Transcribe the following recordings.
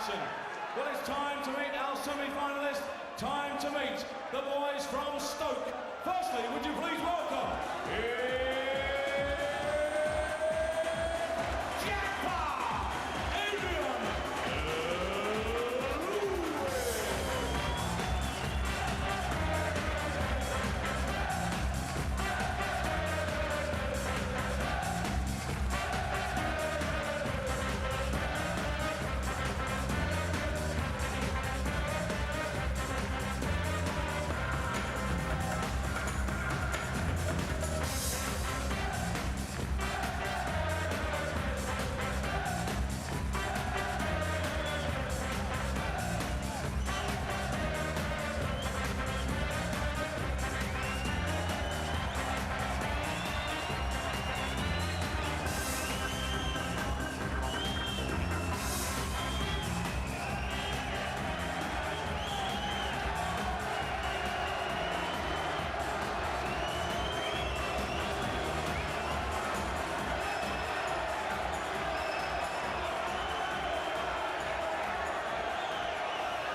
action. Well, it's time to meet our semi-finalists. Time to meet the boys from Stoke. Firstly, would you please welcome Adrian.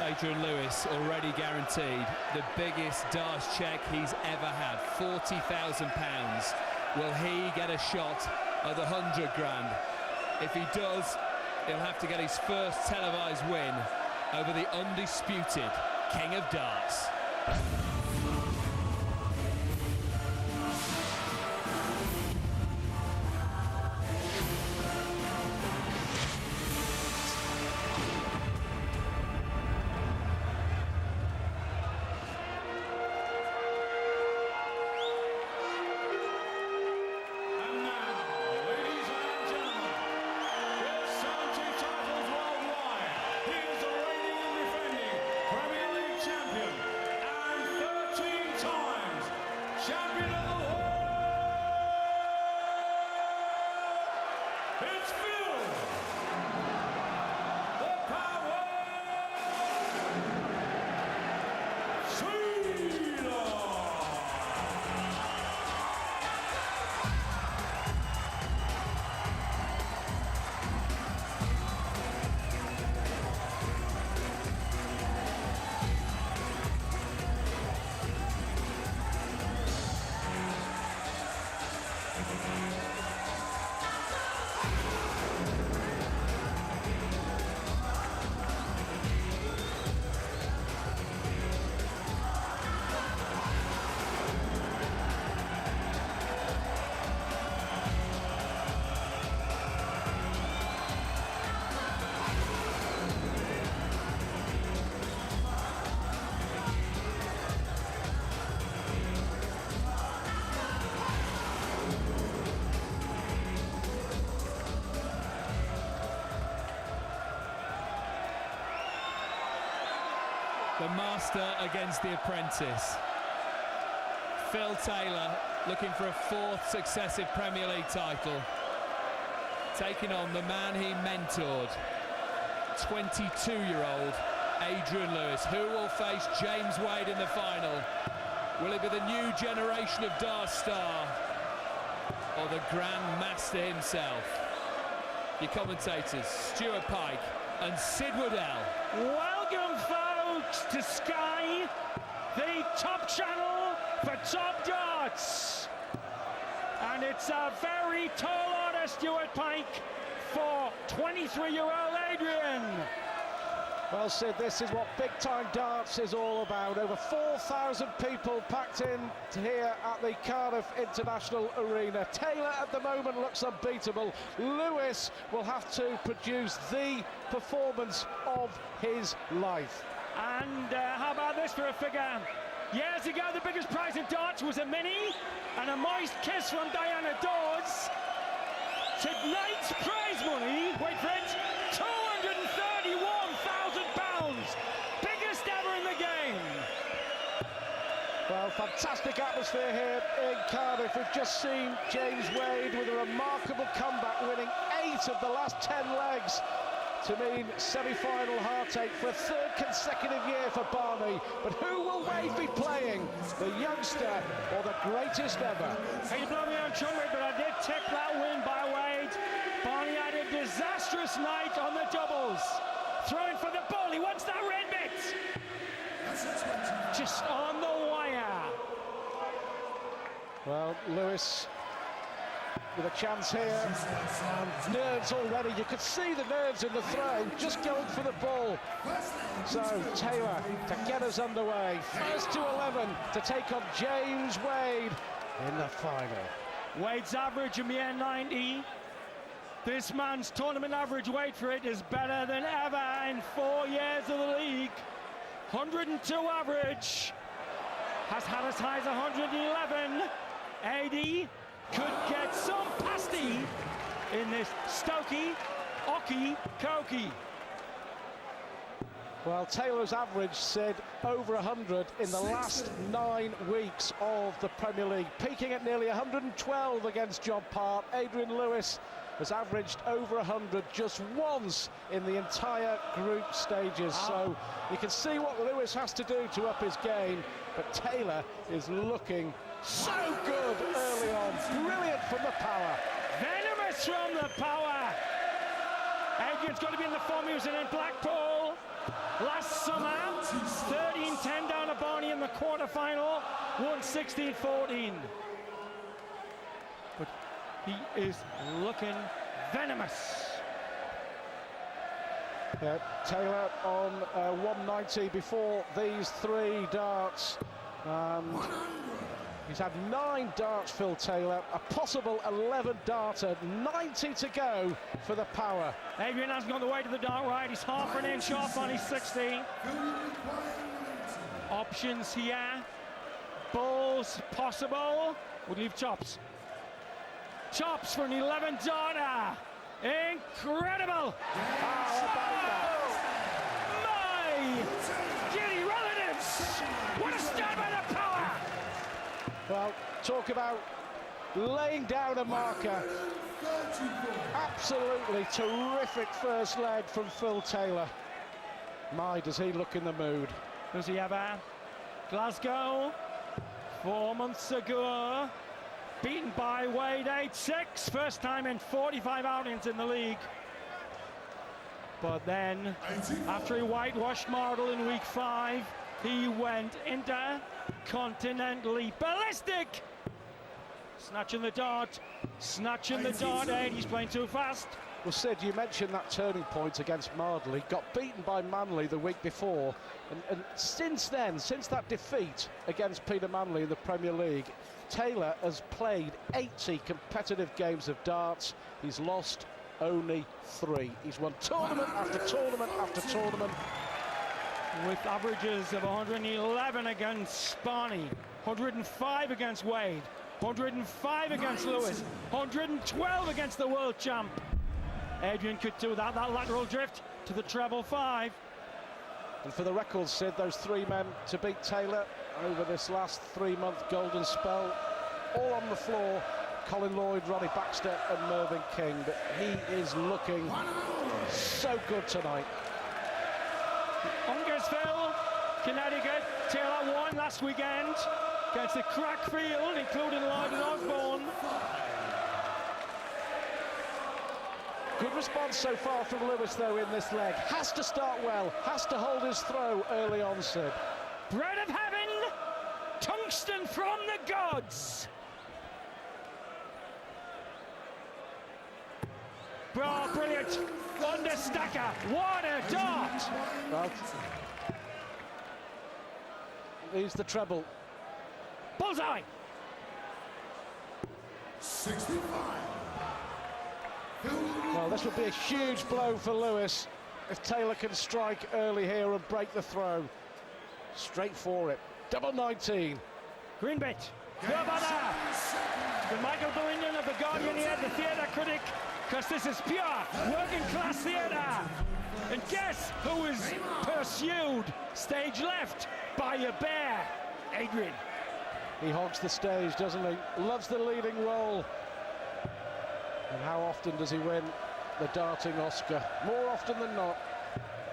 Adrian Lewis already guaranteed the biggest darts check he's ever had, £40,000. Will he get a shot at the 100 grand? If he does, he'll have to get his first televised win over the undisputed King of Darts. The master against the apprentice. Phil Taylor looking for a fourth successive Premier League title, taking on the man he mentored, 22-year-old Adrian Lewis, who will face James Wade in the final. Will it be the new generation of dart star or the Grand Master himself? Your commentators, Stuart Pike and Sid Waddell. Welcome, folks, to Sky, the top channel for top darts. And it's a very tall order, Stuart Pike, for 23-year-old Adrian. Well, Sid, this is what big-time darts is all about. Over 4,000 people packed in here at the Cardiff International Arena. Taylor at the moment looks unbeatable. Lewis will have to produce the performance of his life. And how about this for a figure? Years ago, the biggest prize in darts was a mini and a moist kiss from Diana Dodds. Tonight's prize money, wait for it, £231,000. Biggest ever in the game. Well, fantastic atmosphere here in Cardiff. We've just seen James Wade with a remarkable comeback, winning 8 of the last 10 legs to mean semi-final heartache for a third consecutive year for Barney. But who will Wade be playing? The youngster or the greatest ever? Hey, you blow me on trumpet, but I did tip that win by Wade. Barney had a disastrous night on the doubles. throwing for the ball. He wants that red bit. Just on the wire. Well, Lewis with a chance here, and nerves already. You could see the nerves in the throw, just going for the ball. So Taylor to get us underway. First to 11 to take on James Wade in the final. Wade's average in the N90. This man's tournament average, wait for it, is better than ever in 4 years of the league. 102 average. Has had as high as 111. 80 could get some pasty in this Stokey, Okie, Koki. Well, Taylor's average said over 100 in the last 9 weeks of the Premier League, peaking at nearly 112 against John Part. Adrian Lewis has averaged over 100 just once in the entire group stages. So you can see what Lewis has to do to up his game, but Taylor is looking so good early on. Brilliant from the power. Venomous from the power. Adrian's got to be in the form he was in Blackpool last summer. 13-10 down to Barney in the quarter-final. Won 16-14. But he is looking venomous. Taylor on 190 before these 3 darts. He's had 9 darts, Phil Taylor, a possible 11 darter, 90 to go for the power. Adrian hasn't gone the way to the dart right, he's half an inch off on his 60. Options here, balls possible, would leave chops. Chops for an 11 darter, incredible! How about that? My giddy relatives, what a start by the power! Well, talk about laying down a marker. Absolutely terrific first leg from Phil Taylor. My, does he look in the mood. Does he ever? Glasgow, 4 months ago, beaten by Wade 8-6, first time in 45 outings in the league. But then, after he whitewashed Mardle in week 5, he went intercontinentally ballistic. Snatching the dart, he's playing too fast. Well, Sid, you mentioned that turning point against Mardley. Got beaten by Manley the week before. And since then, since that defeat against Peter Manley in the Premier League, Taylor has played 80 competitive games of darts. He's lost only 3. He's won tournament after tournament after tournament. With averages of 111 against Barney, 105 against Wade, 105 against Lewis, 112 against the world champ. Adrian could do that lateral drift to the treble 5. And for the record, Sid, those 3 men to beat Taylor over this last 3-month golden spell, all on the floor. Colin Lloyd, Ronnie Baxter and Mervyn King. But he is looking so good tonight. Hungersville, Connecticut, Taylor won last weekend against the crack field, including Lloyd and Osborne. Good response so far from Lewis, though, in this leg. Has to start well, has to hold his throw early on, Sid. Bread of heaven, tungsten from the gods. Bro, brilliant. Understacker, what a dart! Well, he's the treble. Bullseye! 65. Well, this would be a huge blow for Lewis if Taylor can strike early here and break the throw. Straight for it. Double 19. Green bit. How about that? With Michael Billington of The Guardian here, the theatre critic, because this is pure working class theatre. And guess who is pursued stage left by a bear? Adrian. He hogs the stage, doesn't he? Loves the leading role. And how often does he win the darting Oscar? More often than not.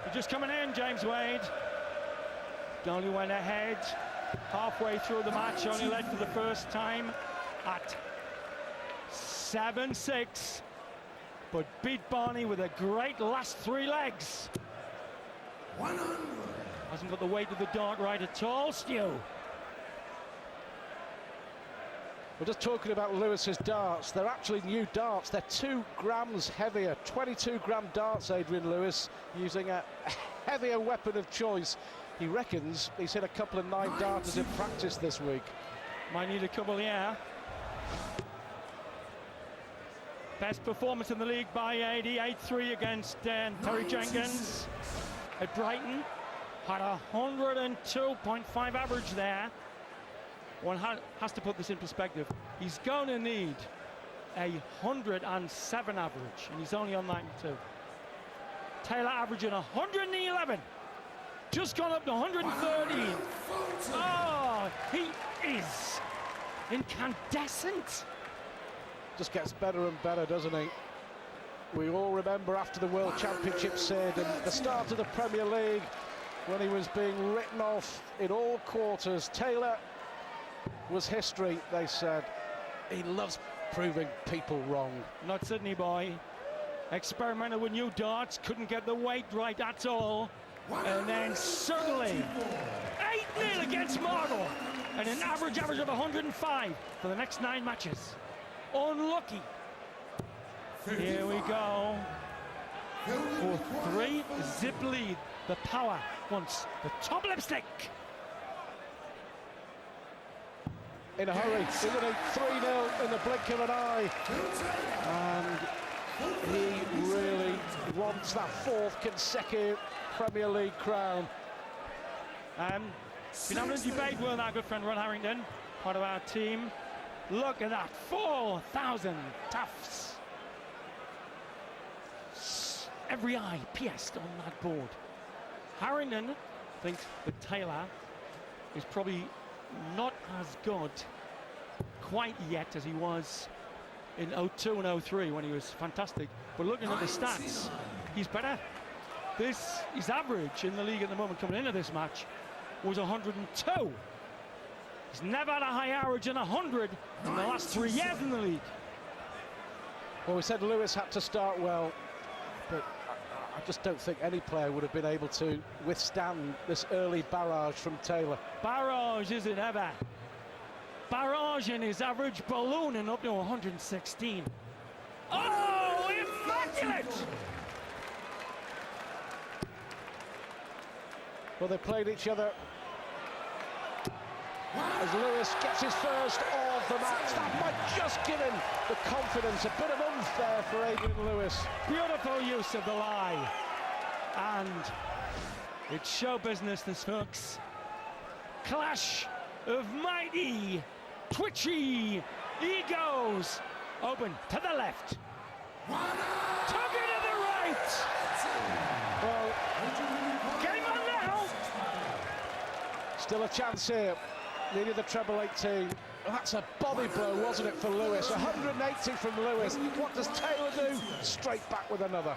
You're just coming in, James Wade. Only went ahead halfway through the match, only led for the first time at 7-6. But beat Barney with a great last 3 legs. Hasn't got the weight of the dart right at all, Stu. We're just talking about Lewis's darts. They're actually new darts. They're 2 grams heavier. 22-gram darts, Adrian Lewis, using a heavier weapon of choice. He reckons he's hit a couple of 9-darters in practice this week. Might need a couple, yeah. Best performance in the league by 8-3 against Terry Jenkins at Brighton. Had a 102.5 average there. One has to put this in perspective. He's going to need a 107 average, and he's only on 92. Taylor averaging 111. Just gone up to 113. Oh, he is incandescent. Just gets better and better, doesn't he? We all remember after the World Championship, Sid, and the start of the Premier League, when he was being written off in all quarters. Taylor was history, they said. He loves proving people wrong. Not Sydney boy. Experimented with new darts, couldn't get the weight right at all. And then suddenly, 8-0 against Margot. And an average of 105 for the next 9 matches. Unlucky. Here we go. For 3 zip lead. The power wants the top lipstick. In a hurry, isn't he? 3-0 in the blink of an eye. And he really wants that 4th consecutive Premier League crown. Been having a debate with our good friend Ron Harrington, part of our team. Look at that, 4,000 tufts. Every eye pierced on that board. Harrington thinks that Taylor is probably not as good quite yet as he was in 02 and 03 when he was fantastic. But looking at the stats, he's better. His average in the league at the moment coming into this match was 102. He's never had a high average than 100 in the last 3 years in the league. Well, we said Lewis had to start well, but I just don't think any player would have been able to withstand this early barrage from Taylor. Barrage isn't ever. Barrage in his average, ballooning up to 116. Oh, immaculate! Well, they played each other as Lewis gets his first of the match. That might just give him the confidence. A bit of oomph there for Adrian Lewis. Beautiful use of the lie. And it's show business, this folks. Clash of mighty, twitchy egos. Open to the left. Tuck it to the right. Well, Game on now. still a chance here. Needed the treble 18. That's a body blow, wasn't it, for Lewis? 180 from Lewis. What does Taylor do? Straight back with another.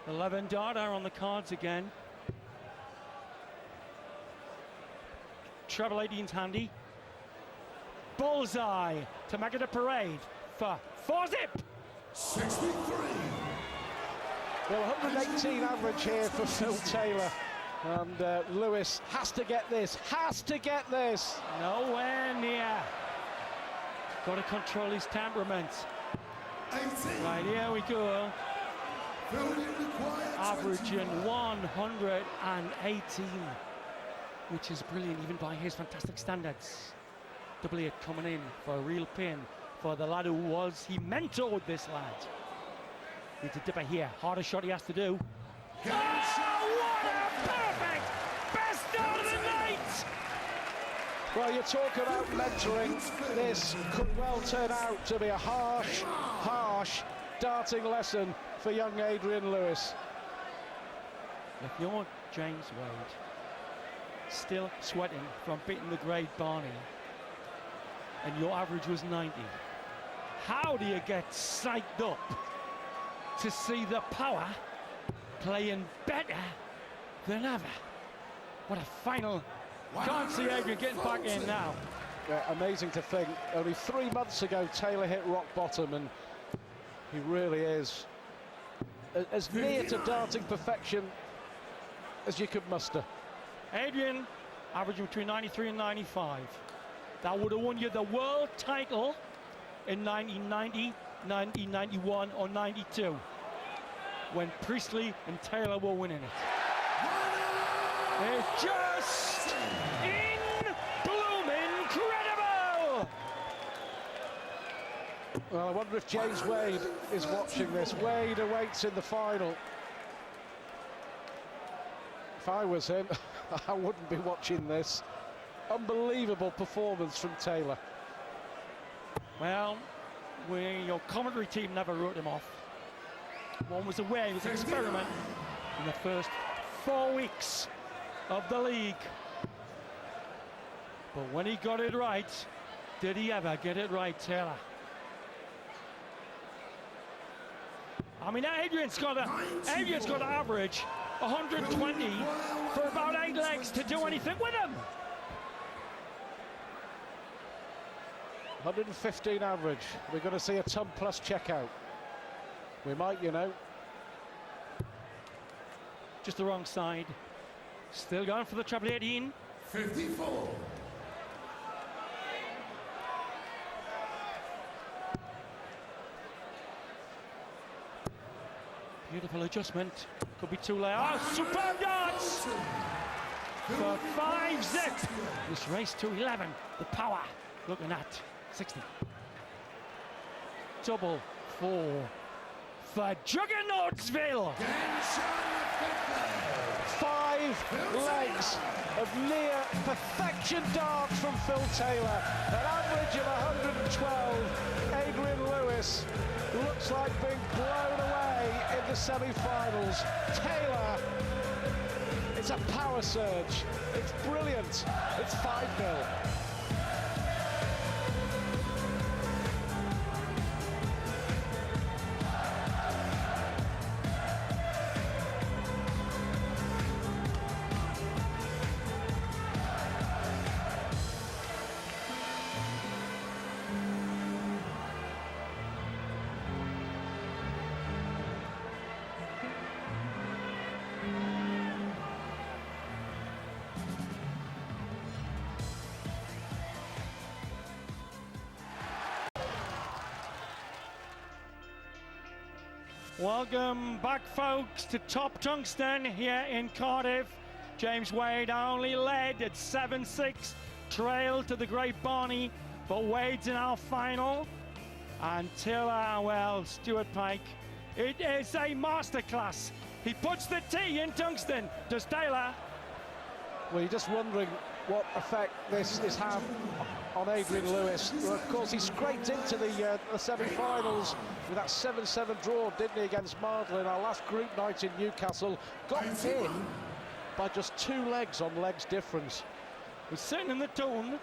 11 darter on the cards again. Treble 18's handy. Bullseye to make it a parade for 4-zip. 63. Well, 118 average here for Phil Taylor. And Lewis has to get this, Nowhere near. Got to control his temperament. 18. Right, here we go. Averaging 118, which is brilliant even by his fantastic standards. Double 8 coming in for a real pin for the lad who he mentored this lad. Needs a dipper here, harder shot he has to do. Oh, what a perfect best start of the night! Well, you talk about mentoring. This could well turn out to be a harsh darting lesson for young Adrian Lewis. If you're James Wade, still sweating from beating the great Barney, and your average was 90, how do you get psyched up to see the power playing better than ever? What a final. Can't see Adrian getting back in now. Yeah, amazing to think. Only 3 months ago, Taylor hit rock bottom, and he really is as near to darting perfection as you could muster. Adrian averaging between 93 and 95. That would have won you the world title in 1990, 1991 or 92, when Priestley and Taylor were winning it. It's just incredible! Well, I wonder if James Wade is watching this. Wade awaits in the final. If I was him, I wouldn't be watching this. Unbelievable performance from Taylor. Well, your commentary team never wrote him off. One was away, it was an experiment in the first 4 weeks of the league. But when he got it right, did he ever get it right, Taylor? I mean, Adrian's got to average 120 for about 8 legs to do anything with him. 115 average. We're going to see a ton plus checkout. We might, you know. Just the wrong side. Still going for the treble 18. 54. Beautiful adjustment. Could be too late. Oh, superb darts! For 5-6. This race to 11. The power. Looking at 60. Double 4 for Juggernautsville. 5 legs of near perfection darts from Phil Taylor. An average of 112. Adrian Lewis looks like being blown away in the semi-finals. Taylor, it's a power surge. It's brilliant. It's 5-0. Welcome back, folks, to Top Tungsten here in Cardiff. James Wade only led at 7-6, trailed to the great Barney, but Wade's in our final. And Taylor, well, Stuart Pike, it is a masterclass. He puts the T in tungsten. Does Taylor? Well, you're just wondering what effect this is have on Adrian Lewis. Well, of course, he scraped into the semi-finals with that 7-7 draw, didn't he, against Mardle in our last group night in Newcastle. Got in by just 2 legs on legs difference. Was sitting in the tone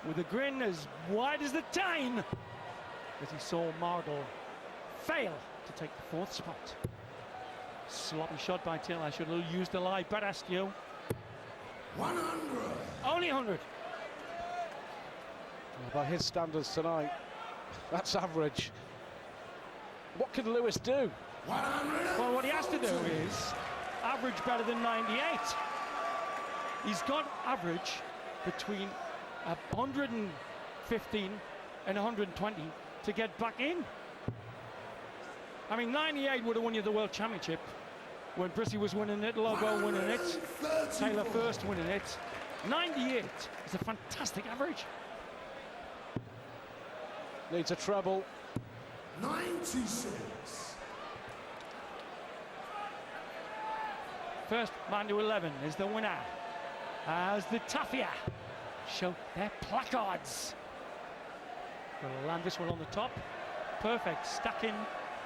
with a grin as wide as the Tyne as he saw Mardle fail to take the 4th spot. Sloppy shot by Taylor. I should have used the live bet, ask you. 100. Only 100. By his standards tonight, that's average. What can Lewis do? 100. Well, what he has to do is average better than 98. He's got average between 115 and 120 to get back in. I mean, 98 would have won you the World Championship when Brissy was winning it, Lobo winning it, Taylor first winning it. 98 is a fantastic average. Needs a treble. 96. First man to 11 is the winner, as the Tafia show their placards. We'll land this one on the top. Perfect, stacking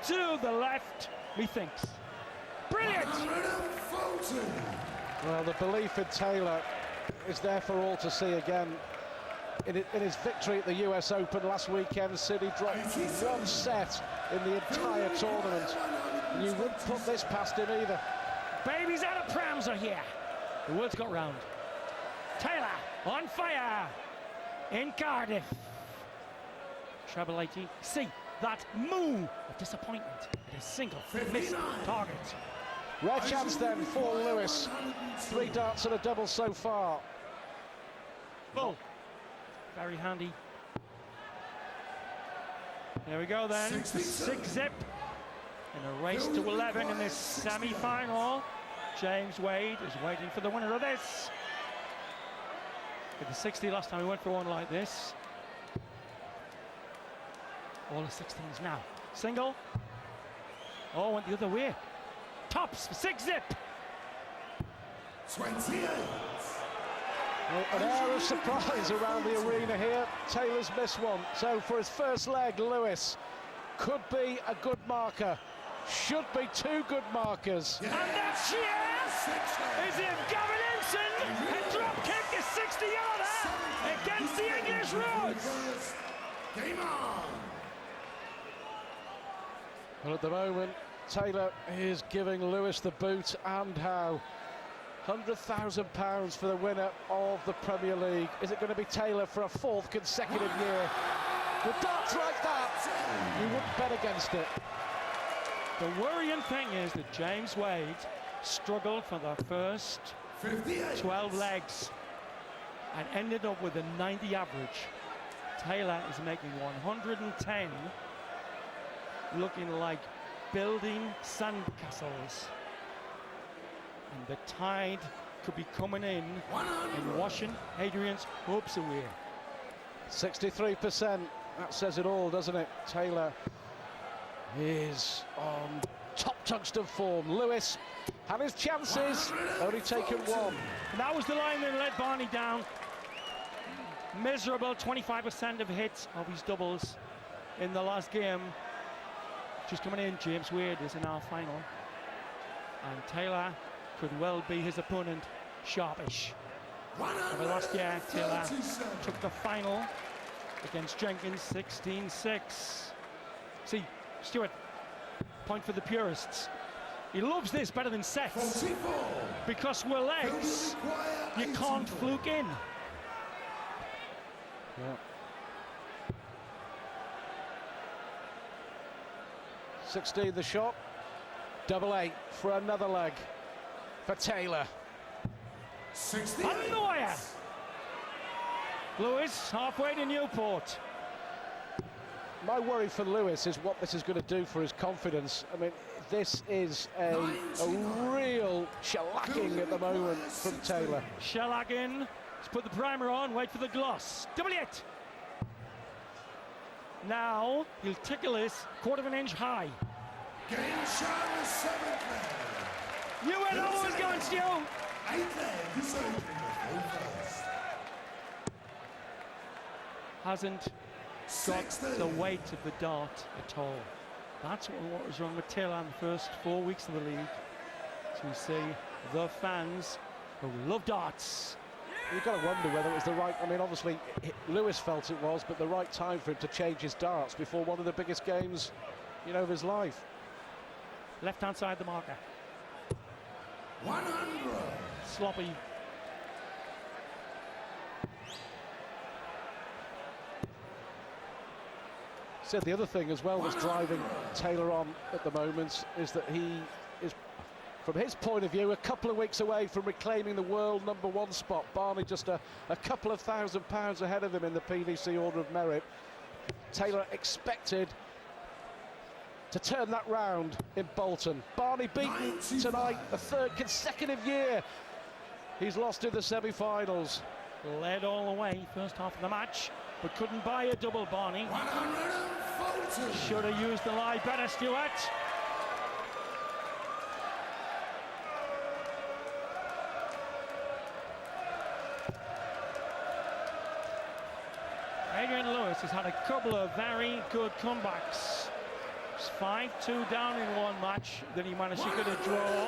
to the left, methinks. Brilliant! 140. Well, the belief in Taylor is there for all to see again. In his victory at the US Open last weekend, City dropped 1 set in the entire tournament. And you wouldn't put this past him either. Babies out of prams are here. The world's got round. Taylor on fire in Cardiff. Treble 80, C. that moo of disappointment at a single missed target. Rare chance then for Lewis. 3 darts and a double so far. Full. Very handy. There we go then. 6-zip. In a race to 11 in this semi-final. James Wade is waiting for the winner of this. With the 60 last time he went for one like this. All the 16s now. Single. Oh, went the other way. Tops, 6-zip. 28. Well, an air of surprise around the arena here. Taylor's missed one. So for his first leg, Lewis could be a good marker. Should be 2 good markers. And that she is if Gavin Ensign had drop kicked a 60-yarder against the English Rose. Game on. Well, at the moment, Taylor is giving Lewis the boot, and how. £100,000 for the winner of the Premier League. Is it going to be Taylor for a 4th consecutive year? With darts like that, you wouldn't bet against it. The worrying thing is that James Wade struggled for the first 12 legs and ended up with a 90 average. Taylor is making 110, looking like building sandcastles. And the tide could be coming in and washing Adrian's hopes away. 63%, that says it all, doesn't it? Taylor is on top tungsten form. Lewis had his chances, only taken one. And that was the line that led Barney down. Miserable 25% of hits of his doubles in the last game. Just coming in, James Wade is in our final. And Taylor could well be his opponent, Sharpish. But last year, Taylor took the final against Jenkins 16-6. See, Stuart, point for the purists. He loves this better than sets. 44. Because with legs, you can't fluke in. Yeah. 16 the shot. 8-8 for another leg for Taylor. 68. On the wire. Lewis halfway to Newport. My worry for Lewis is what this is going to do for his confidence. I mean, this is a real shellacking at the moment from Taylor. Shellacking. Let's put the primer on, wait for the gloss. 8. Now he'll tickle this 1/4 inch high. Game shot the 7th leg. You went always going, Stu. 8th leg is opening the full first. Hasn't got the weight of the dart at all. That's what was wrong with Taylor in the first 4 weeks of the league. So we see the fans who love darts. You've got to wonder whether it was the right, I mean, obviously Lewis felt it was, but the right time for him to change his darts before one of the biggest games, you know, of his life. Left-hand side the marker. 100. Sloppy. Said the other thing as well that's driving Taylor on at the moment is that he is, from his point of view, a couple of weeks away from reclaiming the world #1 spot. Barney just a couple of £1,000 ahead of him in the PDC Order of Merit. Taylor expected to turn that round in Bolton. Barney beaten tonight, the 3rd consecutive year he's lost in the semi-finals. Led all the way first half of the match, but couldn't buy a double, Barney. 140. Should have used the lie better, Stuart. Adrian Lewis has had a couple of very good comebacks. It's 5-2 down in one match, then he managed to get a draw.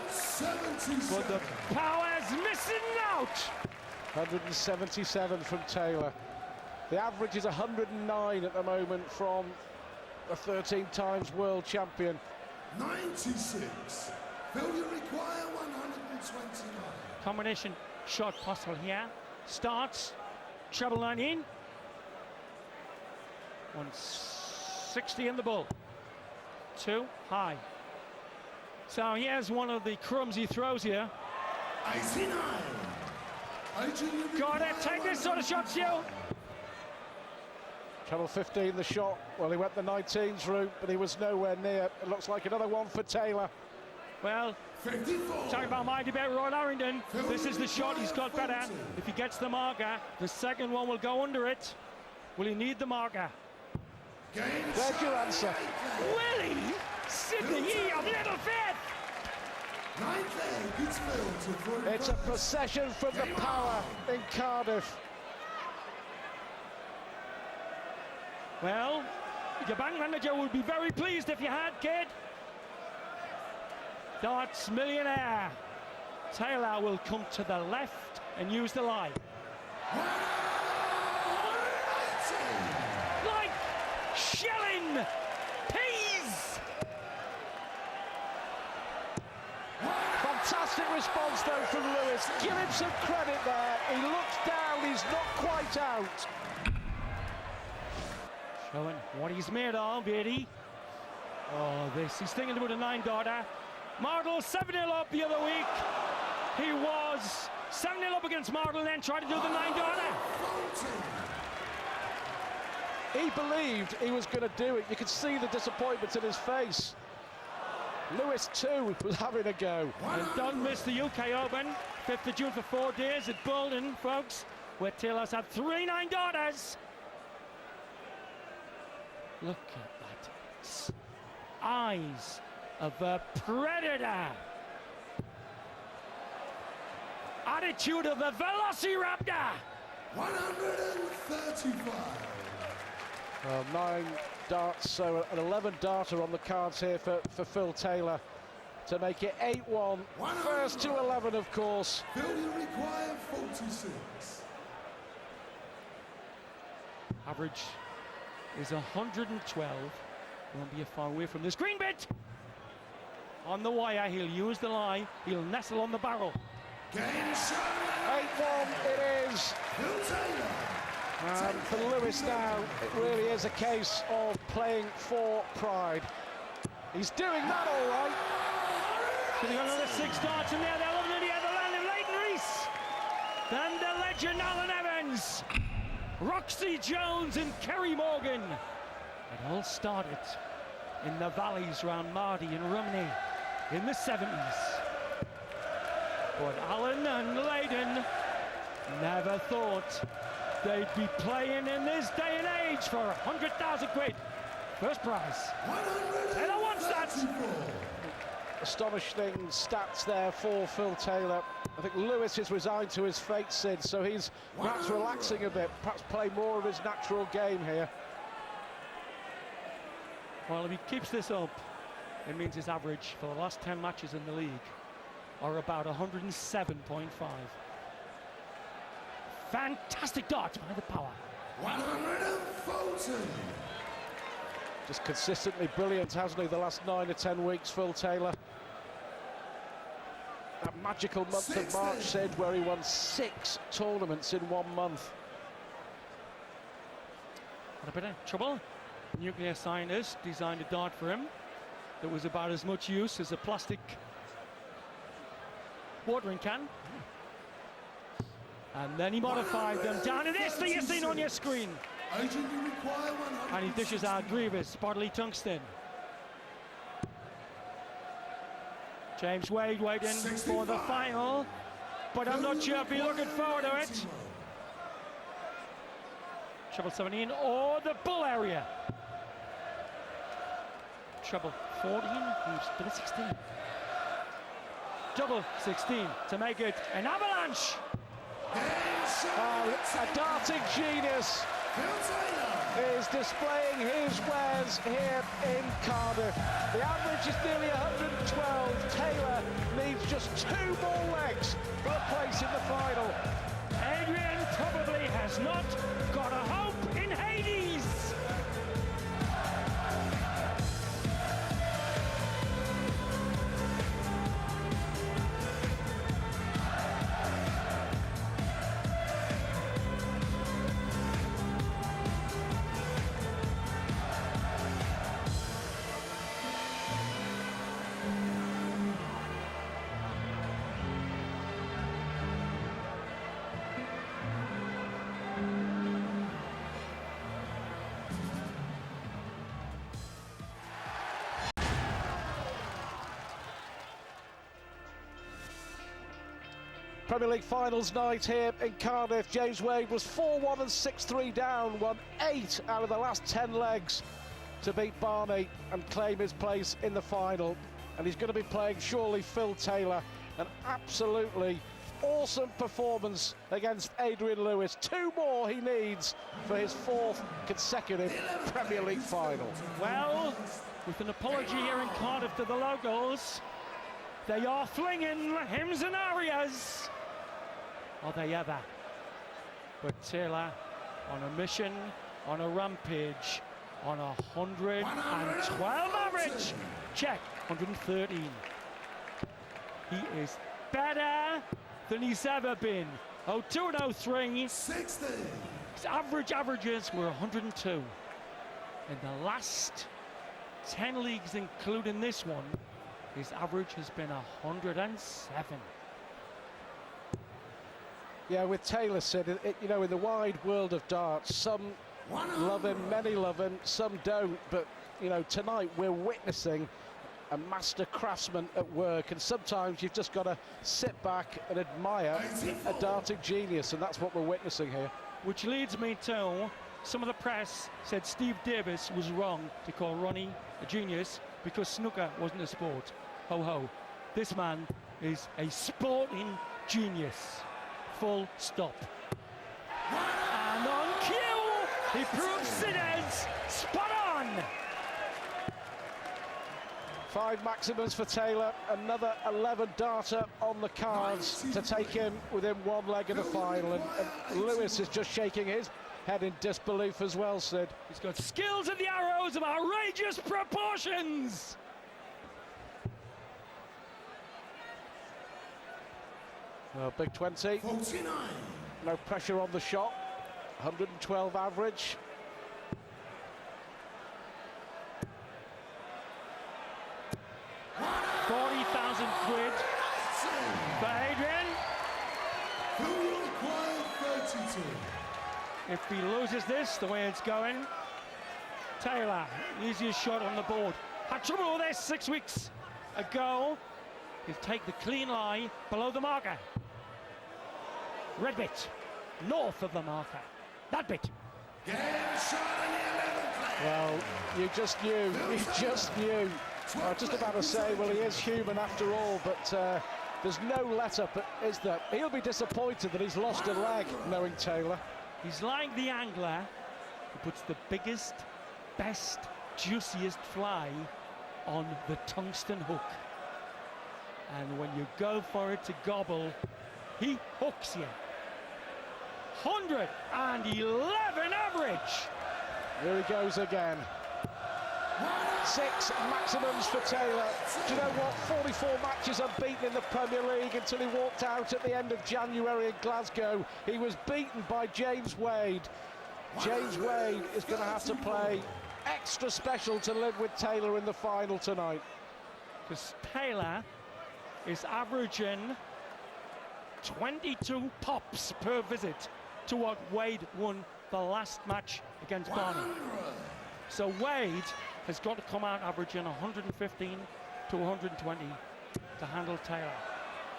But the power's missing out. 177 from Taylor. The average is 109 at the moment from a 13 times world champion. 96. Failure require 129. Combination shot possible here. Starts. Treble line in. 160. 60 in the bull. Too high. So here's one of the crumbs he throws here. 89. Adrian, Got it, take this sort of shot, Stu. Channel 15, the shot. Well, he went the 19s route, but he was nowhere near. It looks like another one for Taylor. Well, 54. talking about my debate, Rod Harrington, this is the shot he's got better. If he gets the marker, the second one will go under it. Will he need the marker? There's your answer. Will he? Sydney, ye of little faith! Ninth leg is filled to throw It's a first. procession from the power in Cardiff. Well, your bank manager would be very pleased if you had, kid. Darts millionaire. Taylor will come to the left and use the line. Like shelling peas. Fantastic response though from Lewis. Give him some credit there. He looks down, he's not quite out. Showing what he's made of, Eddie. Oh, this, he's thinking about a 9-darter. Martle 7-0 up the other week. He was 7-0 up against Martle and then tried to do the 9-darter. He believed he was going to do it. You could see the disappointment in his face. Lewis too was having a go. And don't miss the UK Open, 5th of June for 4 days at Bolton, folks, where Taylor's had 3 9-darters. Look at that. Eyes of a predator. Attitude of a velociraptor. 135. 9 darts, so an 11 darter on the cards here for Phil Taylor to make it 8-1. First to 11, of course. Failure required 46. Average is 112. Won't be far away from this green bit. On the wire, he'll use the lie. He'll nestle on the barrel. Game show. 8-1 it is. Phil Taylor. And for Lewis now, it really is a case of playing for pride. He's doing that all right. So they've got another 6 darts in there. They're looking at the other land of Leighton Rees. Then the legend Alan Evans. Roxy Jones and Kerry Morgan. It all started in the valleys around Mardy and Rumney in the 70s. But Alan and Leighton never thought they'd be playing in this day and age for 100,000 quid. First prize. Taylor wants that. Astonishing stats there for Phil Taylor. I think Lewis is resigned to his fate, Sid, so he's perhaps relaxing a bit, perhaps play more of his natural game here. Well, if he keeps this up, it means his average for the last 10 matches in the league are about 107.5. Fantastic darts by the power. 140. Just consistently brilliant, hasn't he, the last 9 or 10 weeks, Phil Taylor. That magical month of March, Sid, where he won 6 tournaments in 1 month. Had a bit of trouble. Nuclear scientist designed a dart for him that was about as much use as a plastic watering can. And then he modified them down to this that you've seen on your screen. Adrian, you require 100. And he dishes out Grievous, bodily tungsten. James Wade waiting for the final, but I'm not sure if he's looking forward to it. Treble 17 or the bull area. Treble 14, double 16. Double 16 to make it an avalanche. A darting genius is displaying his wares here in Cardiff. The average is nearly 112. Taylor needs just 2 more legs for a place in the final. Adrian probably has not got a hope in Hades. Premier League finals night here in Cardiff. James Wade was 4-1 and 6-3 down, won 8 out of the last 10 legs to beat Barney and claim his place in the final. And he's going to be playing, surely, Phil Taylor. An absolutely awesome performance against Adrian Lewis. 2 more he needs for his 4th consecutive Premier League final. Well, with an apology here in Cardiff to the locals, they are flinging hymns and arias. Are they ever? But Taylor on a mission, on a rampage, on 112 average. Check, 113. He is better than he's ever been. 02 and 03. 60. His averages were 102. In the last 10 leagues, including this one, his average has been 107. Yeah, with Taylor said, you know, in the wide world of darts, some love him, many love him, some don't. But, you know, tonight we're witnessing a master craftsman at work, and sometimes you've just got to sit back and admire a darting genius, and that's what we're witnessing here. Which leads me to, some of the press said Steve Davis was wrong to call Ronnie a genius because snooker wasn't a sport. Ho ho. This man is a sporting genius. Full stop. And on cue, he proves it is spot on. 5 maximums for Taylor, another 11 darter on the cards to take him within 1 leg of the final. And Lewis is just shaking his head in disbelief as well, Sid. He's got skills at the arrows of outrageous proportions. Well, big 20. 49. No pressure on the shot. 112 average. £40,000 for Adrian. Who will require 32? If he loses this, the way it's going, Taylor, easiest shot on the board. Had trouble with this 6 weeks ago. He'll take the clean lie below the marker. Red bit, north of the marker. That bit. Get a shot in the 11th. Well, you just knew. I was just about to say, well, he is human after all, but there's no let-up, is there? He'll be disappointed that he's lost a leg, knowing Taylor. He's like the angler who puts the biggest, best, juiciest fly on the tungsten hook. And when you go for it to gobble, he hooks you. 111 average. Here he goes again. 6 maximums for Taylor. Do you know what? 44 matches unbeaten in the Premier League until he walked out at the end of January in Glasgow. He was beaten by James Wade. James Wade is going to have to play extra special to live with Taylor in the final tonight. Because Taylor is averaging 22 pops per visit to what Wade won the last match against Barney. So Wade has got to come out averaging 115 to 120 to handle Taylor.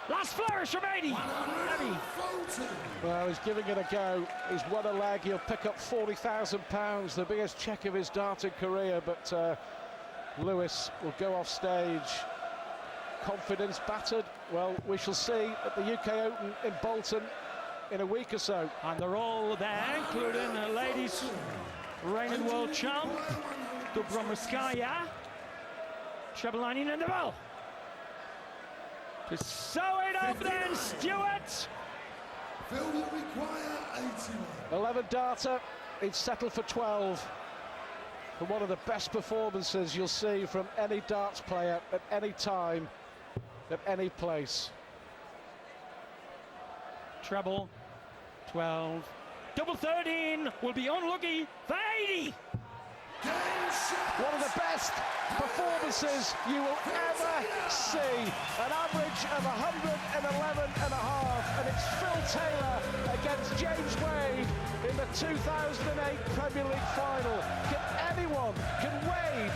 Last flourish from 80. Well, he's giving it a go. He's won a leg. He'll pick up £40,000, the biggest check of his darting career. But Lewis will go off stage. Confidence battered. Well, we shall see at the UK Open in Bolton in a week or so. And they're all there, including the ladies reigning world champ, Dubrovskaya, Shebelani in the ball. To sew it up then, Stewart. Phil will require 81. 11 darter, he's settled for 12. For one of the best performances you'll see from any darts player at any time, at any place. Treble, 12. Double 13 will be unlucky for 80. One of the best performances you will ever see. An average of 111 and a half, and it's Phil Taylor against James Wade in the 2008 Premier League final. Can Wade